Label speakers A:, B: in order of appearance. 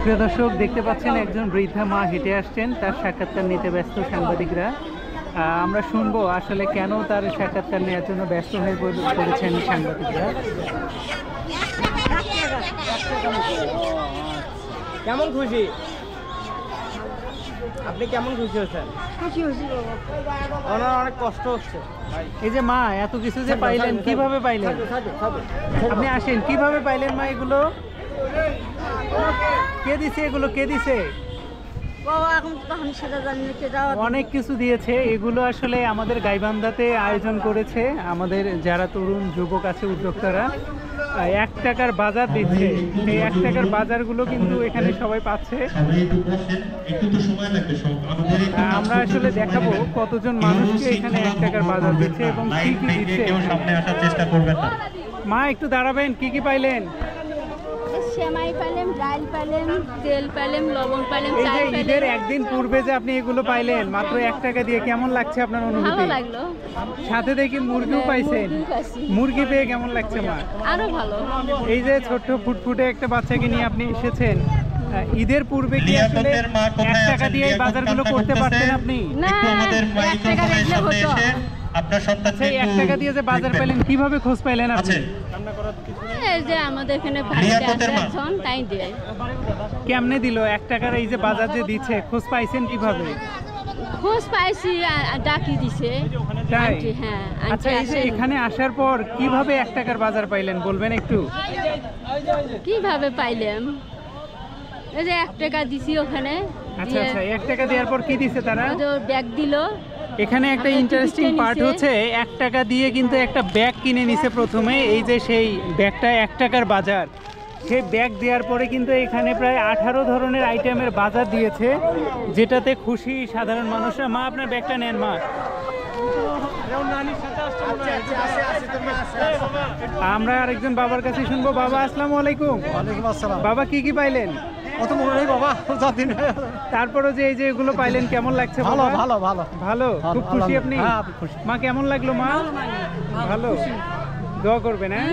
A: প্রিয় দর্শক, দেখতে পাচ্ছেন একজন বৃদ্ধা মা হেঁটে আসছেন, তার সাক্ষাৎকার নিতে ব্যস্ত সাংবাদিকরা। আমরা শুনবো আসলে কেন তার সাক্ষাৎকার নেওয়ার জন্য ব্যস্ত হয়ে পড়েছেন সাংবাদিকরা।
B: কেমন খুশি আপনি? কেমন খুশি হচ্ছেন?
C: খুশি হয়েছি বাবা,
B: ওনার অনেক কষ্ট হচ্ছে।
A: এই যে মা এত কিছু যে পাইলেন, কিভাবে পাইলেন? আপনি আসেন, কিভাবে পাইলেন মা এগুলো? কে দিছে এগুলো? কে দিছে?
C: বাবা এখন তো আমি সেটা জানি না, কে যাওয়া
A: অনেক কিছু দিয়েছে। এগুলো আসলে আমাদের গাইবান্ধাতে আয়োজন করেছে আমাদের যারা তরুণ যুবক আছে, উদ্যোক্তারা। 1 টাকার বাজার দিচ্ছে। এই 1 টাকার বাজারগুলো কিন্তু এখানে সবাই পাচ্ছে। আমরা আসলে দেখাবো কতজন মানুষকে এখানে 1 টাকার বাজার দিচ্ছে এবং কি কি দিচ্ছে। মা একটু দাঁড়াবেন, কি কি পাইলেন?
C: সেমাই পাইলাম, ডাল পাইলাম, তেল পাইলাম, লবণ পাইলাম,
A: এই
C: চাল
A: যে
C: পাইলাম।
A: ঈদের একদিন পূর্বে যে আপনি এগুলো পাইলেন মাত্র 1 টাকা দিয়ে, কেমন লাগছে আপনার
C: ভালো
A: অনুভূতি?
C: লাগলো।
A: সাথে দেখি মুরগিও পাইছেন।
C: মুরগি পাইছি।
A: মুরগি পেয়ে কেমন লাগছে মা?
C: আরো ভালো।
A: এই যে ছোট্ট ফুটফুটে একটা বাচ্চাকে নিয়ে আপনি এসেছেন, ঈদের পূর্বে কি আসলে 1 টাকা দিয়ে এই বাজারগুলো করতে পারতেন আপনি?
C: না, 1 টাকা রাখলে হতো।
D: আপনার সন্তানকে
A: সেই 1 টাকা দিয়ে যে বাজার পেলেন, কিভাবে খোঁজ পাইলেন আপনি?
C: এই যে আমাদের এখানে বাড়িতে আছে একজন, তাই দেয়।
A: কেমনে দিল 1 টাকার এই যে বাজার যে দিচ্ছে, খোঁজ পাইছেন কিভাবে?
C: খোঁজ পাইছি, ডাকি দিছে।
A: তাই?
C: আন্টি, হ্যাঁ, আন্টি
A: আচ্ছা, এই যে
C: আসেন।
A: এখানে আসার পর কিভাবে 1 টাকার বাজার পাইলেন বলবেন একটু?
C: কিভাবে পাইলাম? এই যে 1 টাকা দিছি ওখানে।
A: আচ্ছা আচ্ছা, 1 টাকা দেওয়ার পর কি দিছে তারা?
C: ব্যাগ দিল।
A: এখানে একটা
C: আমাদের
A: ইন্টারেস্টিং
C: টিকিটটা
A: পার্ট
C: নিছে।
A: হচ্ছে 1 টাকা দিয়ে কিন্তু একটা ব্যাগ কিনে নিছে প্রথমে। এই যে সেই ব্যাগটা 1 টাকার বাজার, সেই ব্যাগ দেওয়ার পরে কিন্তু এখানে প্রায় 18 ধরনের আইটেমের বাজার দিয়েছে, যেটাতে খুশি সাধারণ মানুষরা। মা আপনার ব্যাগটা নেন মা। আমরা আরেকজন বাবার কাছে শুনবো। বাবা আসসালামু আলাইকুম।
B: ওয়ালাইকুম আসসালাম।
A: বাবা কি কি পাইলেন?
B: অত মনে নেই বাবা, জানি না।
A: তারপরে যে এই যে এগুলো পাইলেন, কেমন লাগছে?
B: ভালো
A: বাবা?
B: ভালো ভালো
A: ভালো, খুব খুশি আপনি?
B: হ্যাঁ, খুশি।
A: মা কেমন লাগলো মা? ভালো। দোয়া করবেন, হ্যাঁ?